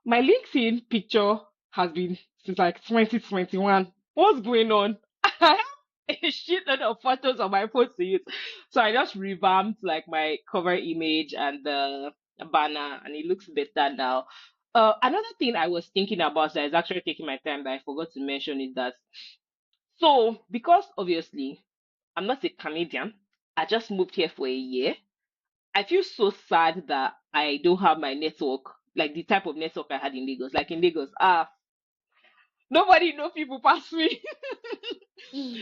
My LinkedIn picture has been since like 2021. What's going on? I have a shitload of photos on my phone to use. So I just revamped like my cover image and the banner, and it looks better now. Another thing I was thinking about that is actually taking my time that I forgot to mention is that because obviously I'm not a Canadian, I just moved here for a year. I feel so sad that I don't have my network, like the type of network I had in Lagos. Like in Lagos, nobody know people past me.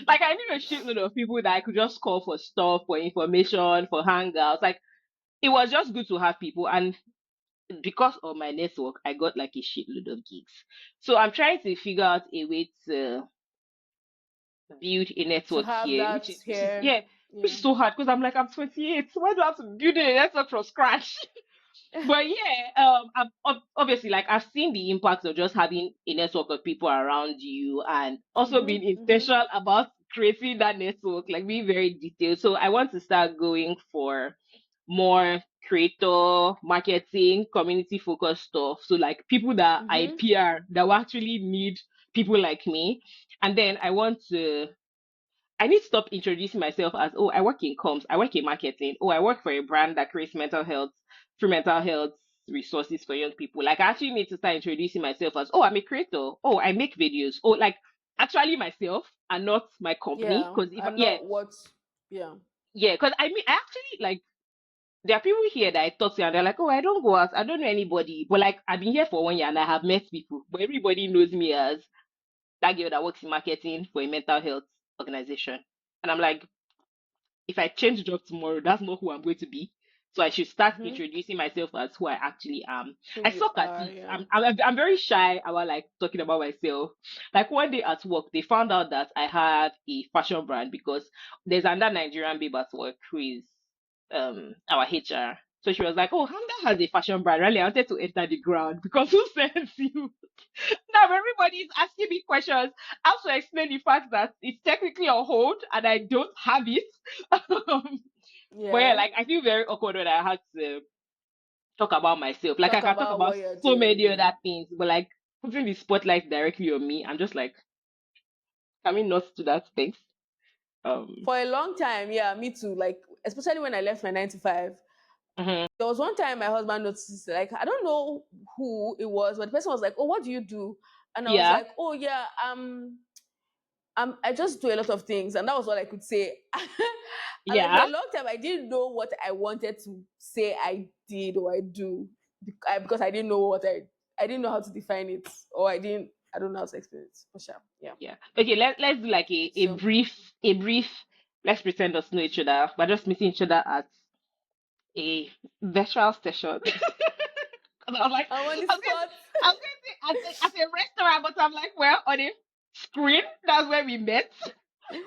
Like I knew a shitload of people that I could just call for stuff, for information, for hangouts. Like it was just good to have people, and because of my network, I got like a shitload of gigs. So I'm trying to figure out a way to build a To network have here, that which is here. yeah, which Yeah. is so hard because I'm like I'm 28. So why do I have to build a network from scratch? But yeah, obviously, like I've seen the impact of just having a network of people around you, and also Mm-hmm. being Mm-hmm. intentional about creating that network, like being very detailed. So I want to start going for more creator marketing, community focused stuff. So like people that I Mm-hmm. PR that will actually need people like me, and then I need to stop introducing myself as, oh, I work in comms, I work in marketing, oh, I work for a brand that creates free mental health resources for young people. Like, I actually need to start introducing myself as, oh, I'm a creator, oh, I make videos, oh, like, actually myself and not my company. Yeah. Because And not what. Yeah. because I actually, like, there are people here that I talk to and they're like, oh, I don't go out, I don't know anybody. But, like, I've been here for 1 year and I have met people, but everybody knows me as that girl that works in marketing for a mental health organization. And I'm like, if I change job tomorrow, that's not who I'm going to be. So I should start Mm-hmm. introducing myself as who I actually am. Who I you suck at are. it. Yeah. I'm very shy about like talking about myself. Like one day at work, they found out that I had a fashion brand because there's another Nigerian babe at work who is our HR. So she was like, "Oh, Hamda has a fashion brand. Really, I wanted to enter the ground because who sends you?" Now everybody is asking me questions. I have to explain the fact that it's technically on hold and I don't have it. But yeah, Yeah. like I feel very awkward when I had to talk about myself. Like I Talk can talk about about what you're so doing. many Yeah. other things, but like putting the spotlight directly on me, I'm just like, can we not do that? Thanks. Um, For a long time, yeah, me too. Like, especially when I left my 9 to 5, mhm. there was one time my husband noticed, like, I don't know who it was, but the person was like, "Oh, what do you do?" And I was Yeah, like, "Oh, yeah, I just do a lot of things," and that was all I could say. And like for yeah, a long time, I didn't know what I wanted to say I did or I do because I didn't know I didn't know how to define it, or I don't know how to explain it. For sure, yeah. yeah. Okay, let's do like a So brief. Let's pretend us know each other. We're just meeting each other at a virtual session. 'Cause I was like, I'm on the I was going to, spot. I was going to say at a restaurant, but I'm like, well, on a screen, that's where we met.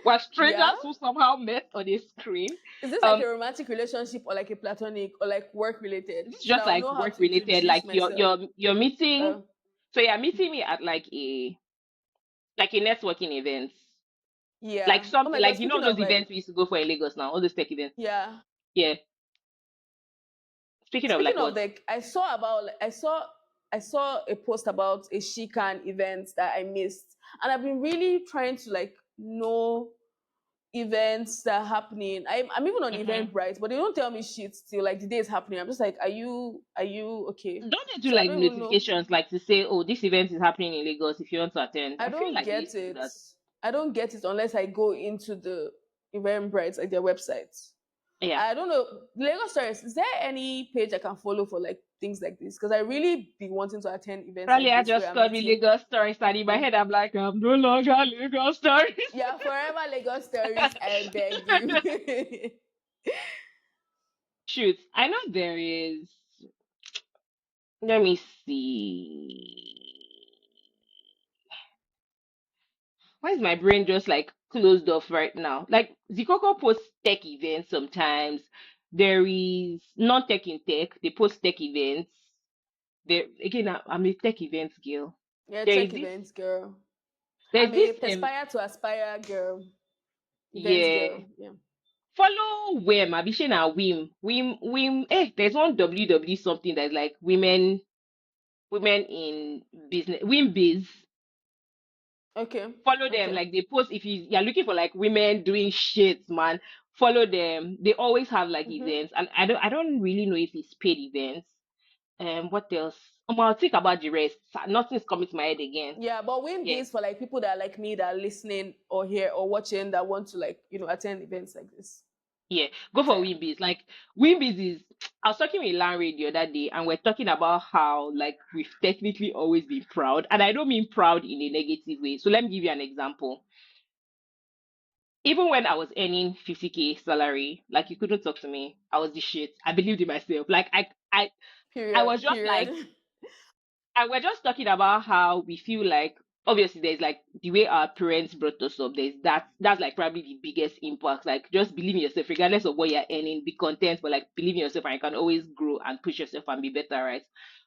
We're Yeah. strangers who somehow met on a screen. Is this like Um, a romantic relationship or like a platonic or like work related? this is So that just I'll like know how work to related. introduce Like myself. you're meeting. Uh, So you're meeting me at like a networking event. Like yeah. Oh something my god, like speaking those of like, events we used to go for in Lagos now, all those tech events. yeah. Yeah. Speaking of like Speaking of what? like, I saw a post about a Shikan event that I missed. And I've been really trying to like know events that are happening. I'm even on Hmm. Eventbrite, but they don't tell me shit till like the day is happening. I'm just like, are you okay? Don't they do So I like don't even know. notifications like to say, oh, this event is happening in Lagos if you want to attend? I I feel don't like they get used to do it. that. I don't get it unless I go into the Eventbrite, like their website. Yeah. I don't know. Lagos Stories, is there any page I can follow for like things like this? Because I really be wanting to attend events Probably like I this where just I'm called me meeting Lagos stories and in my people. head I'm like, I'm no longer Lagos stories. Yeah, forever Lagos Stories, I beg you. Shoot, I know there is. Let me see. Why is my brain just like closed off right now? Like Zikoko posts tech events sometimes. There is non-tech in tech. They post tech events. There again, I'm a tech events girl. Yeah, There is check this. events, girl. There's I'm a this. perspire to aspire girl. Events Yeah. girl. Yeah. Follow Wim, Abishin and Wim. There's one WW something that's like women in business, Wim Biz. Okay. Follow them. Okay. Like they post if you're looking for like women doing shit, man. Follow them. They always have like Mm-hmm. events, and I don't really know if it's paid events. What else? I'll think about the rest. Nothing's coming to my head again. Yeah, but win Yeah, this for like people that are like me that are listening or here or watching that want to like, attend events like this. yeah. Go So for yeah. Winbiz. Like Winbiz is. I was talking with Larry the other day, and we're talking about how like we've technically always been proud, and I don't mean proud in a negative way. So let me give you an example. Even when I was earning 50K salary, like you couldn't talk to me. I was the shit. I believed in myself. Like I was Period. just like, Period. and we're just talking about how we feel like obviously there's like the way our parents brought us up. There's that's like probably the biggest impact. Like just believe in yourself, regardless of what you're earning, be content, but like believe in yourself and you can always grow and push yourself and be better, right?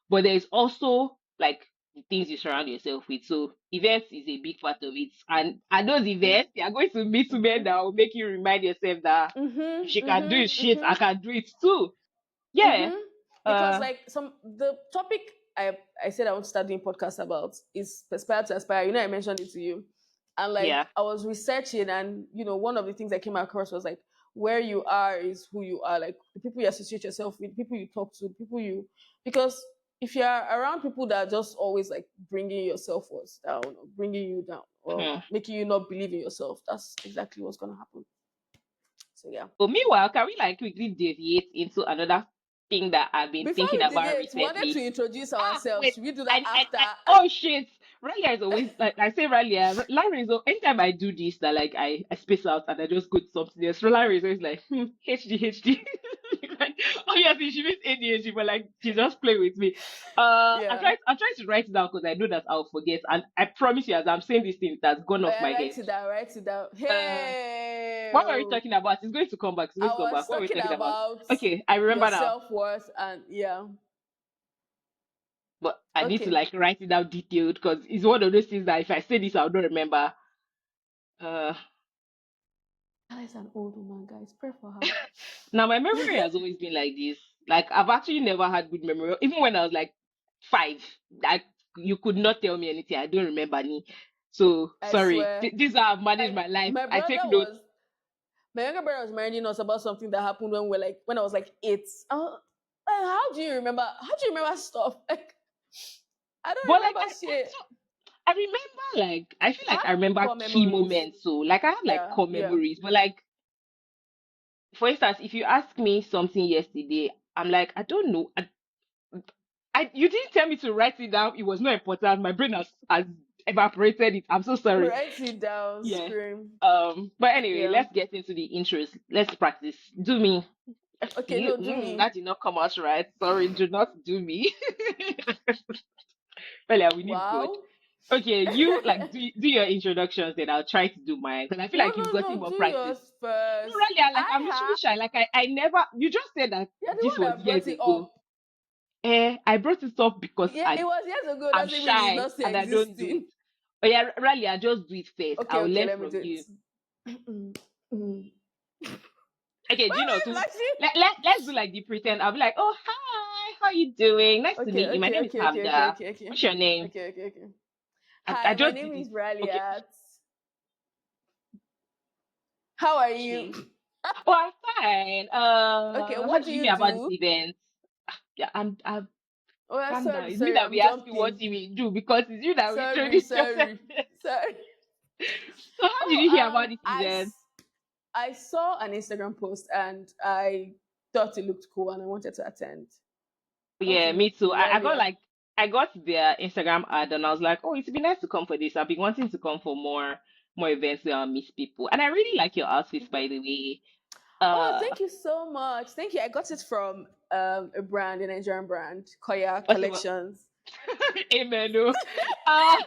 But there's also like the things you surround yourself with. So events is a big part of it. And at those events, you're going to meet Mm-hmm. men that will make you remind yourself that if she Mm-hmm. can do it Mm-hmm. shit, I Mm-hmm. can do it too. Yeah. Mm-hmm. Because Uh like the topic I said I want to start doing podcast about is perspire to aspire. I mentioned it to you, and like yeah. I was researching, and one of the things I came across was like where you are is who you are. Like the people you associate yourself with, people you talk to, people you because if you're around people that are just always like bringing your self worth down, or bringing you down, or Hmm. making you not believe in yourself, that's exactly what's gonna happen. So yeah. But meanwhile, can we like quickly deviate into another thing that I've been Before thinking we about deviate, we wanted to recently? introduce Ah, ourselves. wait. Should we do that I after? oh shit. Ralia is always like I say Ralia. Larry is anytime I do this that like I space out and I just go to something else. Larry is always like HD. Like, obviously she means ADHD, but like she just play with me. Yeah. I'm trying to write it down because I know that I'll forget. And I promise you, as I'm saying this thing, it has gone Oh, off yeah, my head. write it down. Write it down. Uh, Hey. what were we talking about? It's going to come back. It's going I to come was back. What were we talking talking about? about Okay, I your remember now. self worth and yeah. But I need to Okay. like write it down detailed because it's one of those things that if I say this, I'll not remember. Uh, Ella is an old woman, guys. Pray for her. Now my memory has always been like this. Like I've actually never had good memory. Even when I was like 5, like you could not tell me anything. I don't remember any. So I sorry. swear. This is how I've managed Like my life. my I take brother notes. was my younger brother was reminding us about something that happened when I was like 8. How do you remember? How do you remember stuff? Like I don't But like remember shit. I remember like I feel I like I have remember core key memories. moments. So like I have like Yeah, core yeah. memories. But like for instance, if you ask me something yesterday, I'm like, I don't know. You didn't tell me to write it down. It was not important. My brain has evaporated it. I'm so sorry. Write it down, Yeah. scream. But anyway, Yeah. let's get into the intros. Let's practice. Do me. Okay, no, do That me. did not come out right. Sorry, do not do me. Well, yeah, we need God. Wow. Okay, you like do your introductions, then I'll try to do mine because I feel No, like you've no, gotten no. more Do practice. yours No, first. really, I'm I literally have. shy. Like I never. You just said that You're the this one was that years brought it ago. up. I brought it up because Yeah, it was years ago. I'm Doesn't mean it's shy not still and I don't do it. existing. But yeah, really, I just do it first. Okay, I'll okay. learn Let me from do it. you. Why Okay, am Gino, I so blushing? let's do like the pretend. I'll be like, oh, hi, how you doing? Nice to Okay, meet you. My okay, name is okay, okay, okay, Hamda. okay, okay, What's your name? okay, okay, okay. I Hi, my just name did it. is Okay, Raliat. How are okay. you? Oh, I'm fine. Okay, How what did do you you hear about this do? event? Yeah, I'm Oh, yeah, calm down. sorry, It's me sorry. that I'm we ask you what jumping. you will do because it's you that will Sorry, introduce yourself. sorry, sorry. So how did Oh, you hear about this event? I saw an Instagram post and I thought it looked cool and I wanted to attend. Thought Yeah, it me looked too. cool. Why I got Leah? like I got their Instagram ad and I was like, oh, it'd be nice to come for this. I've been wanting to come for more events where I meet people. And I really like your outfits, by the way. Oh, Uh, thank you so much. Thank you. I got it from a brand, a Nigerian brand, Koya what's it? Collections. Amen. Oh,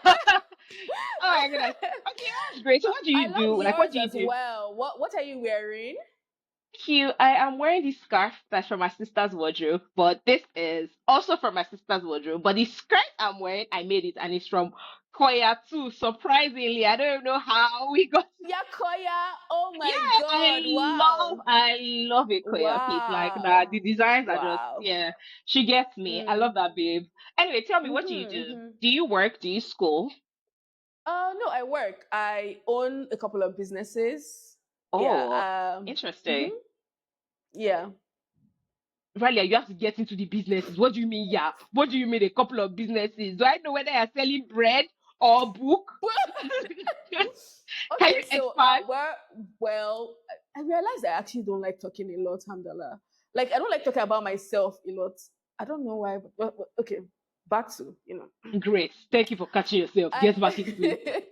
oh my goodness. Okay, that's great. So what do I you love do? Like, what yours do you as do? well. What are you wearing? Cute. I am wearing this scarf that's from my sister's wardrobe, but this is also from my sister's wardrobe. But the skirt I'm wearing, I made it, and it's from Koya too. Surprisingly, I don't even know how we got. Yakoya. Oh Yeah, my God. Wow. I love it, Koya. Okay, it's like nah, Wow. the designs are just Wow. yeah. She gets me. I love Mm. that babe. Anyway, tell me what do you Mm-hmm, do? mm-hmm. Do you work? Do you school? No, I work. I own a couple of businesses. Oh, Yeah. interesting. Mm-hmm. Yeah. Riley, you have to get into the businesses. What do you mean, yeah? What do you mean a couple of businesses? Do I know whether you're selling bread or book? Can Okay, you so expand? I realized I actually don't like talking a lot, Hamdallah. Like I don't like talking about myself a lot. I don't know why, but okay. Back to Great. Thank you for catching yourself. I Get back into it.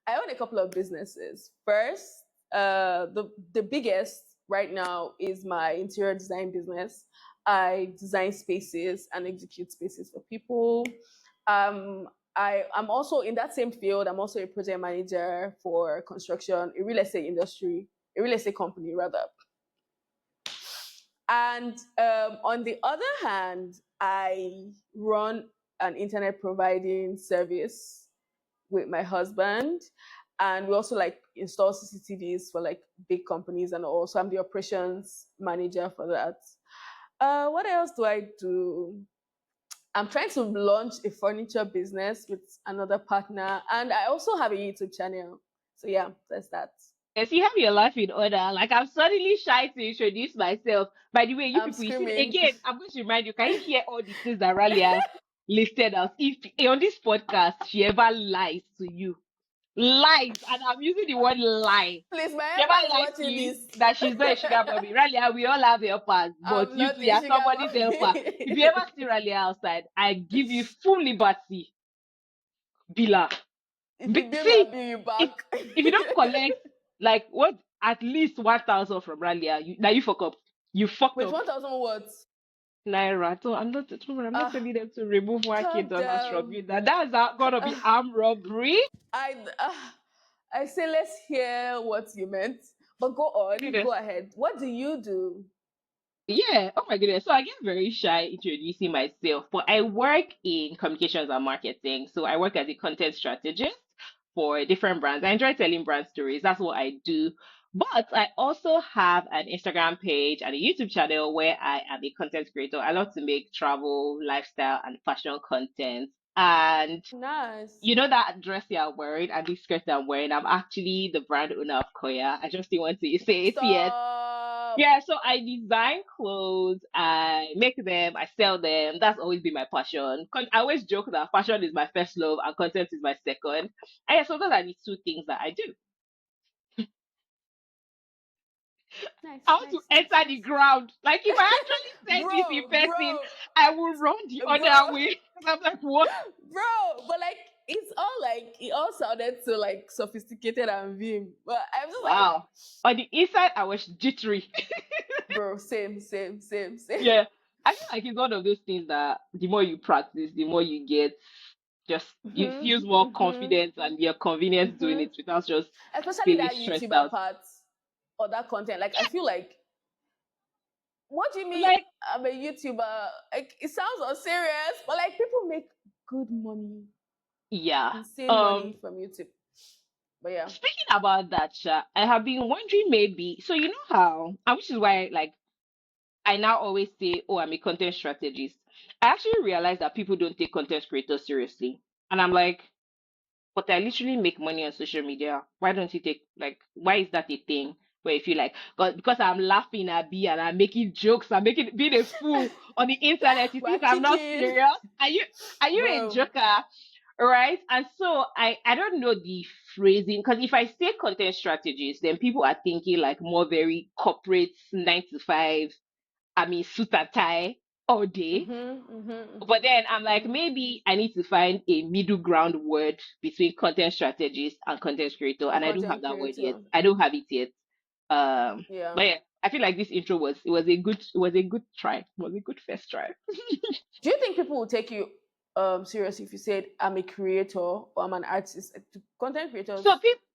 I own a couple of businesses. First, the biggest right now is my interior design business. I design spaces and execute spaces for people. Um, I'm also in that same field. I'm also a project manager for construction, a real estate industry, a real estate company rather. And on the other hand, I run an internet providing service with my husband, and we also like install CCTVs for like big companies, and also I'm the operations manager for that. What else do I do? I'm trying to launch a furniture business with another partner, and I also have a YouTube channel. So yeah, that's that. Yes, you have your life in order. Like I'm suddenly shy to introduce myself. By the way, you I'm people, you see screaming. again, I'm going to remind you, can you hear all the things that Ralia listed out? If on this podcast she ever lies to you, lies, and I'm using the word lie. Please, my She ever helper is lies to watching you this. that she's not a sugar mommy. Ralia, we all have helpers, but I'm you not two, a you're sugar somebody's helper. If you mommy. ever see Ralia outside, I give you full liberty. Bila. If you bill me, I'll See, bill you if back. if you don't collect like what at least 1,000 from Ralia, now you fuck up. You fucked Wait, up. 1,000 words. Naira. So I'm not Ah, telling them to remove calm $1,000 from you. down. That's not gonna be armed robbery. I say let's hear what you meant, but go on, Goodness. go ahead. What do you do? Yeah. Oh my goodness. So I get very shy introducing myself, but I work in communications and marketing. So I work as a content strategist for different brands. I enjoy telling brand stories. That's what I do. But I also have an Instagram page and a YouTube channel where I am a content creator. I love to make travel, lifestyle, and fashion content. And Nice. you know that dress you're wearing and this skirt I'm wearing, I'm actually the brand owner of Koya. I just didn't want to say it yet. Stop. Yeah, so I design clothes, I make them, I sell them. That's always been my passion. I always joke that fashion is my first love and content is my second. And yeah, so those are the two things that I do. I Nice, want to nice, nice, enter the nice. ground. Like if I actually said this in person, I will run the other Bro, way. I'm like, what? but like it all sounded so like sophisticated and vim. But I'm just like, Wow. On the inside, I was jittery. bro, same. Yeah. I feel like it's one of those things that the more you practice, the more you get just you feel Mm-hmm, more mm-hmm, confident and you're convenient doing mm-hmm. it without just Especially feeling that stressed YouTuber out. part or that content. Like I feel like, what do you mean Like, I'm a YouTuber? Like it sounds unserious, but like people make good money, yeah. insane money from YouTube. But yeah. Speaking about that, Sha, I have been wondering maybe so you know how and which is why like I now always say, oh, I'm a content strategist. I actually realized that people don't take content creators seriously. And I'm like, but I literally make money on social media. Why don't you take like why is that a thing? Where you feel like God because I'm laughing at B and I'm making jokes, I'm making being a fool on the internet, you We're think I'm not kicking, serious? Are you a bro. joker? Right? And so I don't know the phrasing because if I say content strategies, then people are thinking like more very corporate 9 to 5, I mean suit and tie all day. But then I'm like, maybe I need to find a middle ground word between content strategist and content creator, And and I don't have content that word yet. creator. I don't have it yet. Yeah. But yeah, I feel like this intro was a good try. It was a good first try. Do you think people will take you serious if you said I'm a creator or I'm an artist. Content So creators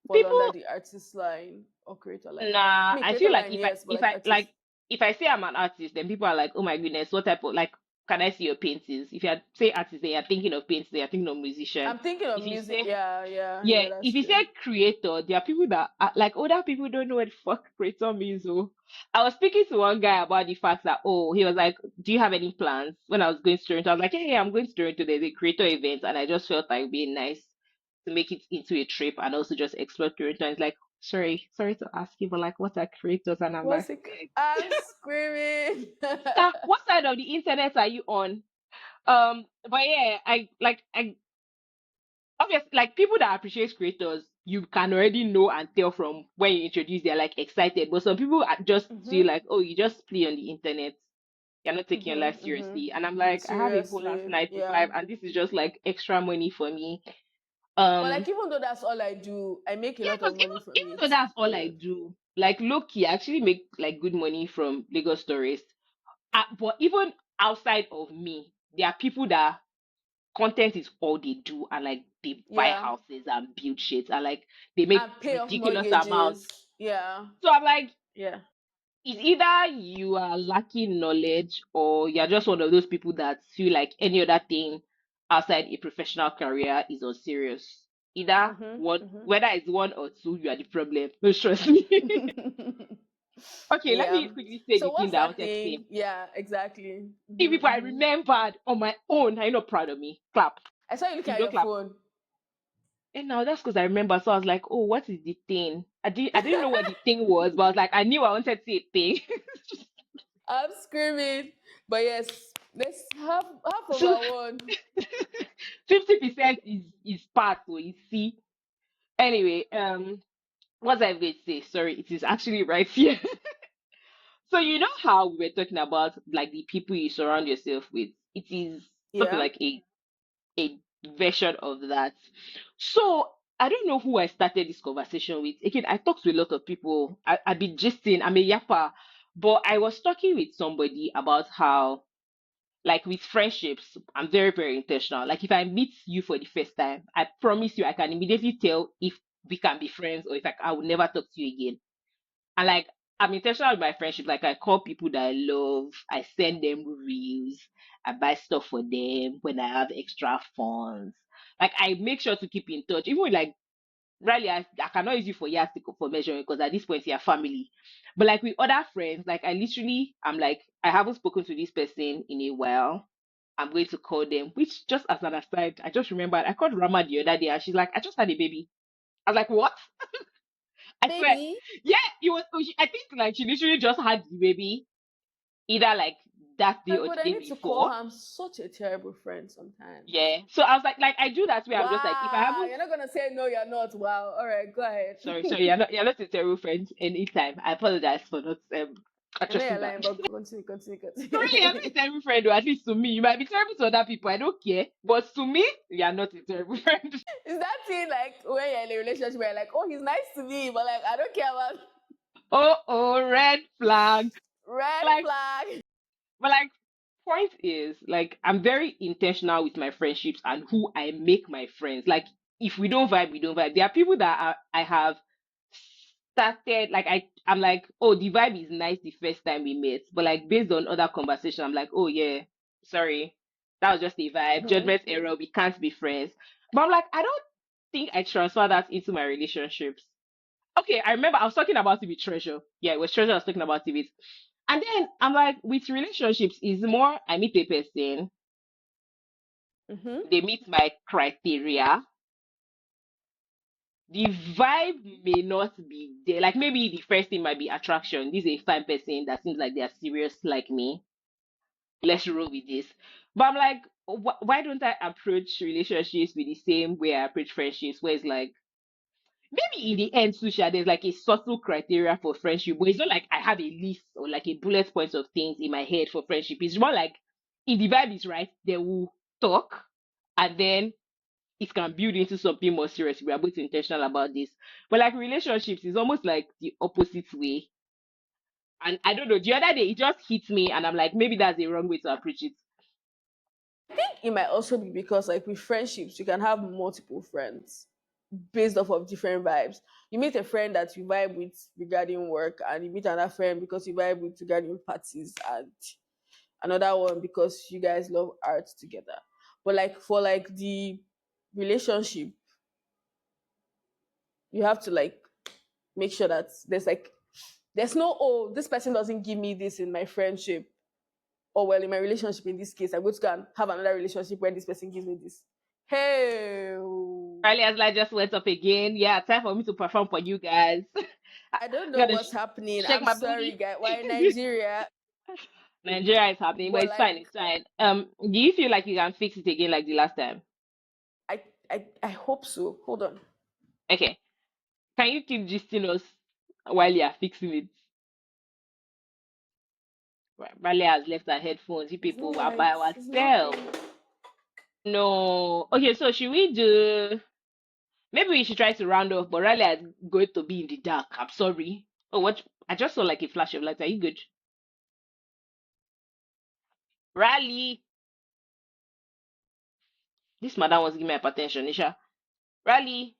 fall people, under the artist line or creator line. I nah, mean I creator feel like line, if I yes, but if like I like artist. if I say I'm an artist, then people are like, oh my goodness, what type of like can I see your paintings? If you say artist, then you're thinking of painting, you're thinking of musician. I'm thinking of If you music. say Yeah, yeah, Yeah, yeah, that's if you true. say creator, there are people that are, like older people don't know what the fuck creator means. So I was speaking to one guy about the fact that he was like, "Do you have any plans?" When I was going to Toronto, I was like, "Yeah, I'm going to Toronto. There's a creator event," and I just felt like it'd be nice to make it into a trip and also just explore Toronto. And it's like, sorry to ask you, but like, what are creators? And I'm like, What's it? I'm screaming. what side of the internet are you on? But yeah, I obviously, like people that appreciate creators, you can already know and tell from when you introduce, they're like excited. But some people just feel Mhm. like, oh, you just play on the internet. You're not taking your life Mhm. Mhm. seriously. And I'm like, I have a whole ass Seriously, nine to yeah. five, and this is just like extra money for me. But Um, like, even though that's all I do, I make a yeah, lot because of money even from though it. that's all I Period. do, like low key, I actually make like good money from Lagos tourists. But even outside of me, there are people that content is all they do and like they buy Yeah, houses and build shit and like they make and pay off ridiculous amounts. mortgages. Yeah, So I'm like, yeah. it's either you are lacking knowledge or you're just one of those people that feel like any other thing outside a professional career is unserious. Either Mhm. one, Mhm. whether it's one or two, you are the problem. Don't trust me. Okay, let me Yeah. quickly say So the thing what's that I that wanted to say. thing? Yeah, exactly. See, Mhm. people I Mhm. remembered on my own. Are you not proud of me? Clap. I saw you looking If you at don't your clap, phone. and now that's because I remember. So I was like, oh, what is the thing? I didn't know what the thing was, but I was like, I knew I wanted to say a thing. I'm screaming. But yes, let's half of So our one. 50% is part, so is C. Anyway, what was I going to say? Sorry, it is actually right here. So you know how we were talking about like the people you surround yourself with. It is sort of Yeah. like a version of that. So I don't know who I started this conversation with. Again, I talk to a lot of people. I've been gisting. I'm a yapper, but I was talking with somebody about how, like with friendships, I'm very, very intentional. Like if I meet you for the first time, I promise you, I can immediately tell if we can be friends or if I will never talk to you again. And like I'm intentional with my friendship. Like I call people that I love, I send them reels, I buy stuff for them when I have extra funds. Like I make sure to keep in touch. Even with like Riley, I cannot use you for yardstick for measuring because at this point you're family. But like with other friends, like I literally I'm like, I haven't spoken to this person in a while. I'm going to call them, which just as an aside, I just remembered I called Rama the other day and she's like, I just had a baby. I was like, what? I swear. Baby. Yeah, it was. I think like she literally just had the baby either like that day My or God, the I day need to call before. her. I'm such a terrible friend sometimes. Yeah. So I was like I do that way. I'm just like if I Wow, haven't. you're not gonna say no, you're not. Wow. All right, go ahead. Sorry, you're not a terrible friend anytime. I apologize for not I know addressing you're that. lying, but continue, continue, So really, I'm not a continue. terrible friend, or at least to me. You might be terrible to other people. I don't care, but to me, you are not a terrible friend. Is that thing like when you're in a relationship where you're like, oh, he's nice to me, but like I don't care about Oh, red flag. red Like flag? But like, point is, like, I'm very intentional with my friendships and who I make my friends. Like, if we don't vibe, we don't vibe. There are people that I have started, like, I'm like, oh, the vibe is nice the first time we met, but like, based on other conversation, I'm like, oh yeah, sorry, that was just a vibe, Mhm. judgment error. We can't be friends. But I'm like, I don't think I transfer that into my relationships. Okay, I remember I was talking about it with Treasure. Yeah, it was Treasure I was talking about it with. And then I'm like, with relationships, is more I meet a person, Mhm. they meet my criteria. The vibe may not be there. Like maybe the first thing might be attraction. This is a fine person that seems like they're serious like me. Let's roll with this. But I'm like, why don't I approach relationships with the same way I approach friendships, where it's like, maybe in the end, Susha, there's like a subtle criteria for friendship, but it's not like I have a list or like a bullet points of things in my head for friendship. It's more like if the vibe is right, they will talk and then it can build into something more serious. We are both intentional about this. But like relationships is almost like the opposite way. And I don't know, the other day it just hit me and I'm like, maybe that's the wrong way to approach it. It might also be because, like, with friendships, you can have multiple friends based off of different vibes. You meet a friend that you vibe with regarding work, and you meet another friend because you vibe with regarding parties, and another one because you guys love art together. But like for like the relationship, you have to like make sure that there's no, oh, this person doesn't give me this in my friendship, or well, in my relationship, in this case I'm going to go and have another relationship where this person gives me this. Hey, Riley light just went up again. Yeah, time for me to perform for you guys. I I don't know gotta what's happening. shake I'm my sorry, booty. guy. Why in Nigeria? Nigeria is happening, but But it's fine. like, It's fine. Do you feel like you can fix it again like the last time? I hope so. Hold on. Okay. Can you keep gisting us while you are fixing it? Right. Riley has left her headphones. You It's not people are by lights. It's ourselves. nothing. No. Okay, so should we do? Maybe we should try to round off, but Riley is going to be in the dark. I'm sorry. Oh, what? I just saw like a flash of light. Are you good? Riley, this madam was giving me hypertension, Nisha. Riley.